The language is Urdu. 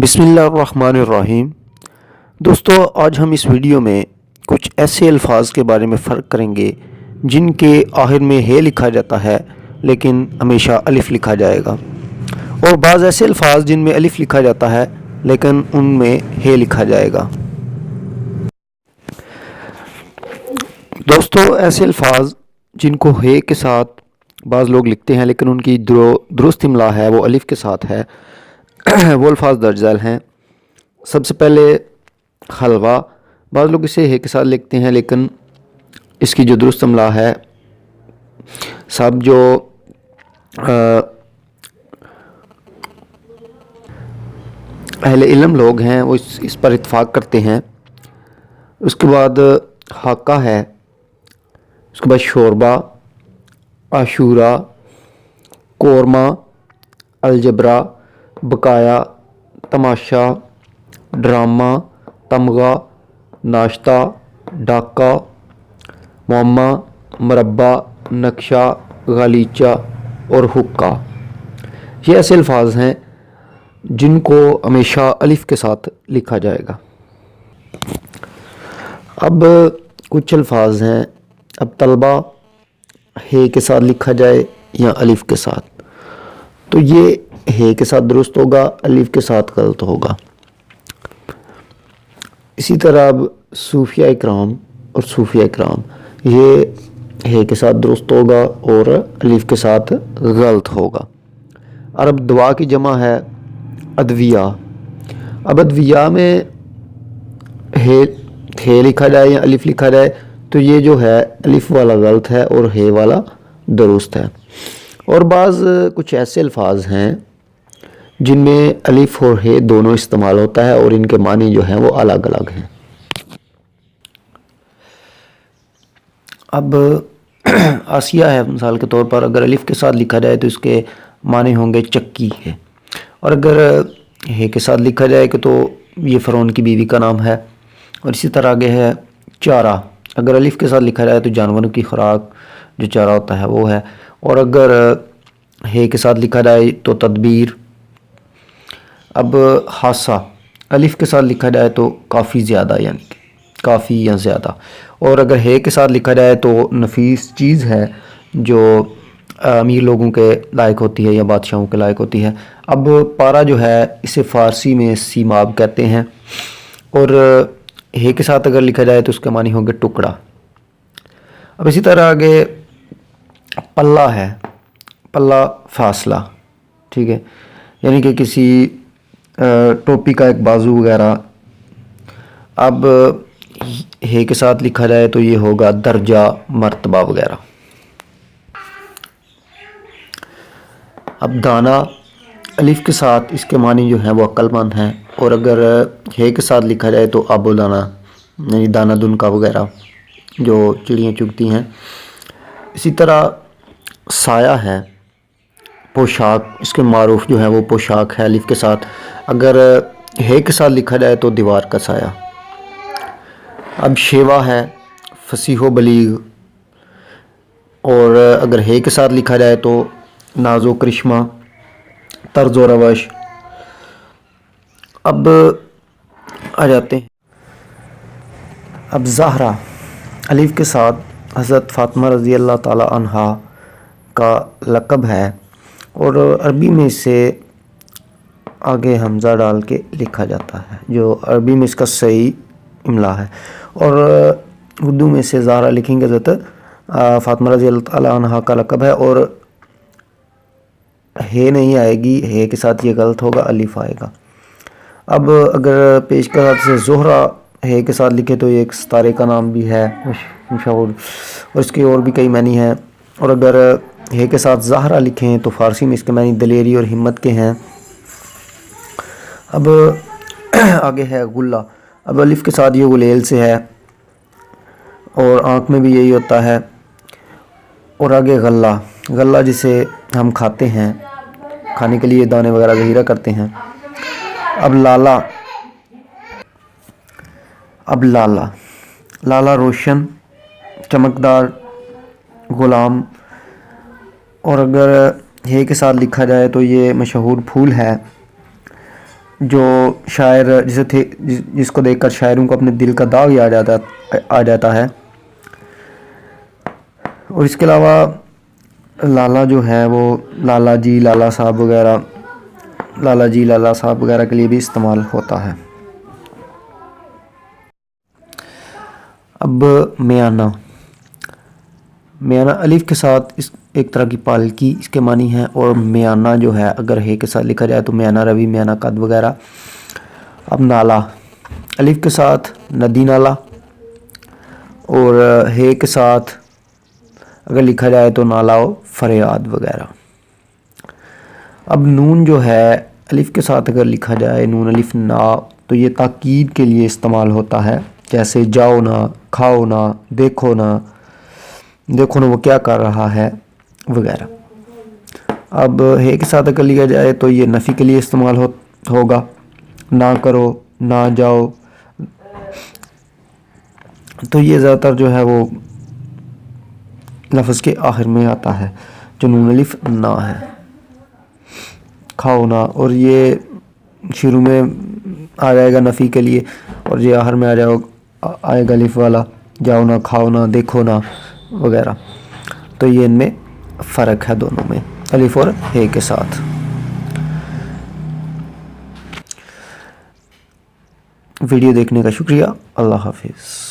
بسم اللہ الرحمن الرحیم۔ دوستو، آج ہم اس ویڈیو میں کچھ ایسے الفاظ کے بارے میں فرق کریں گے جن کے آخر میں ہے لکھا جاتا ہے لیکن ہمیشہ الف لکھا جائے گا، اور بعض ایسے الفاظ جن میں الف لکھا جاتا ہے لیکن ان میں ہے لکھا جائے گا۔ دوستو، ایسے الفاظ جن کو ہے کے ساتھ بعض لوگ لکھتے ہیں لیکن ان کی درست املا ہے وہ الف کے ساتھ ہے، وہ الفاظ درج ذیل ہیں۔ سب سے پہلے حلوہ، بعض لوگ اسے ہے کے ساتھ لکھتے ہیں لیکن اس کی جو درست املا ہے، سب جو اہل علم لوگ ہیں وہ اس پر اتفاق کرتے ہیں۔ اس کے بعد حاقہ ہے، اس کے بعد شوربہ، عاشورہ، قورمہ، الجبرا، بقایا، تماشا، ڈرامہ، تمغہ، ناشتہ، ڈاکہ، معمہ، مربع، نقشہ، غالیچہ اور حقہ۔ یہ ایسے الفاظ ہیں جن کو ہمیشہ الف کے ساتھ لکھا جائے گا۔ اب کچھ الفاظ ہیں، اب طلبہ ہے کے ساتھ لکھا جائے یا الف کے ساتھ، تو یہ ہے کے ساتھ درست ہوگا، الف کے ساتھ غلط ہوگا۔ اسی طرح اب صوفیہ اکرام اور صوفیہ اکرام، یہ ہے کے ساتھ درست ہوگا اور الف کے ساتھ غلط ہوگا۔ اور اب دعا کی جمع ہے ادویہ۔ اب ادویہ میں ہے لکھا جائے یا الف لکھا جائے تو یہ جو ہے الف والا غلط ہے اور ہے والا درست ہے۔ اور بعض کچھ ایسے الفاظ ہیں جن میں الف اور ہے دونوں استعمال ہوتا ہے اور ان کے معنی جو ہیں وہ الگ الگ ہیں۔ اب آسیہ ہے، مثال کے طور پر اگر الف کے ساتھ لکھا جائے تو اس کے معنی ہوں گے چکی ہے، اور اگر ہے کے ساتھ لکھا جائے کہ تو یہ فرعون کی بیوی کا نام ہے۔ اور اسی طرح آگے ہے چارہ، اگر الف کے ساتھ لکھا جائے تو جانوروں کی خوراک جو چارہ ہوتا ہے وہ ہے، اور اگر ہے کے ساتھ لکھا جائے تو تدبیر۔ اب حاسہ، الف کے ساتھ لکھا جائے تو کافی زیادہ، یعنی کہ کافی یا زیادہ، اور اگر ہے کے ساتھ لکھا جائے تو نفیس چیز ہے جو امیر لوگوں کے لائق ہوتی ہے یا بادشاہوں کے لائق ہوتی ہے۔ اب پارا جو ہے اسے فارسی میں سیماب کہتے ہیں، اور ہے کے ساتھ اگر لکھا جائے تو اس کے معنی ہوں گے ٹکڑا۔ اب اسی طرح آگے پلہ ہے، پلہ فاصلہ، ٹھیک ہے، یعنی کہ کسی ٹوپی کا ایک بازو وغیرہ۔ اب ہے کے ساتھ لکھا جائے تو یہ ہوگا درجہ، مرتبہ وغیرہ۔ اب دانہ، الف کے ساتھ اس کے معنی جو ہیں وہ عقل مند ہیں، اور اگر ہے کے ساتھ لکھا جائے تو آب و دانہ، یعنی دانہ دنکا وغیرہ جو چڑیاں چگتی ہیں۔ اسی طرح سایہ ہے، پوشاک، اس کے معروف جو ہے وہ پوشاک ہے الف کے ساتھ، اگر ہے کے ساتھ لکھا جائے تو دیوار کا سایہ۔ اب شیوا ہے، فصیح و بلیغ، اور اگر ہے کے ساتھ لکھا جائے تو ناز و کرشمہ، طرز و روش۔ اب آ جاتے ہیں، اب زہرہ، الف کے ساتھ حضرت فاطمہ رضی اللہ تعالی عنہا کا لقب ہے، اور عربی میں اسے آگے حمزہ ڈال کے لکھا جاتا ہے جو عربی میں اس کا صحیح املا ہے، اور اردو میں اسے زہرہ لکھیں گے، حضرت فاطمہ رضی اللہ تعالی عنہا کا لقب ہے، اور ہے نہیں آئے گی، ہے کے ساتھ یہ غلط ہوگا، الف آئے گا۔ اب اگر پیش کے ساتھ سے زہرہ ہے کے ساتھ لکھے تو یہ ایک ستارے کا نام بھی ہے مشہور، اور اس کے اور بھی کئی معنی ہیں، اور اگر ہے کے ساتھ زہرہ لکھیں تو فارسی میں اس کے معنی دلیری اور ہمت کے ہیں۔ اب آگے ہے غلہ، اب الف کے ساتھ یہ غلیل سے ہے، اور آنکھ میں بھی یہی ہوتا ہے۔ اور آگے غلہ، غلہ جسے ہم کھاتے ہیں، کھانے کے لیے دانے وغیرہ ذخیرہ کرتے ہیں۔ اب لالہ، اب لالہ، لالہ روشن، چمکدار، غلام، اور اگر ہے کے ساتھ لکھا جائے تو یہ مشہور پھول ہے، جو شاعر جسے تھے جس کو دیکھ کر شاعروں کو اپنے دل کا داغ ہی آ جاتا ہے. اور اس کے علاوہ لالا جو ہے وہ لالا جی لالا صاحب وغیرہ کے لیے بھی استعمال ہوتا ہے. اب میانہ الف کے ساتھ ایک طرح کی پالکی اس کے معنی ہے. اور میانہ جو ہے اگر ہے کے ساتھ لکھا جائے تو میانہ روی میانہ قد وغیرہ. اب نالا الف کے ساتھ ندی نالا اور ہے کے ساتھ اگر لکھا جائے تو نالا و فریاد وغیرہ. اب نون جو ہے الف کے ساتھ اگر لکھا جائے نون الف نا تو یہ تاکید کے لیے استعمال ہوتا ہے. جیسے جاؤ نہ کھاؤ نہ دیکھو نہ وہ کیا کر رہا ہے وغیرہ. اب ہے کے ساتھ اگر لیا جائے تو یہ نفی کے لیے استعمال ہوگا. نہ کرو نہ جاؤ تو یہ زیادہ تر جو ہے وہ لفظ کے آخر میں آتا ہے جو نون الف نا ہے. کھاؤ نہ اور یہ شروع میں آ جائے گا نفی کے لیے اور یہ آخر میں آئے گا الف والا. جاؤ نہ کھاؤ نہ دیکھو نہ وغیرہ. تو یہ ان میں فرق ہے دونوں میں الف اور ہے کے ساتھ. ویڈیو دیکھنے کا شکریہ. اللہ حافظ.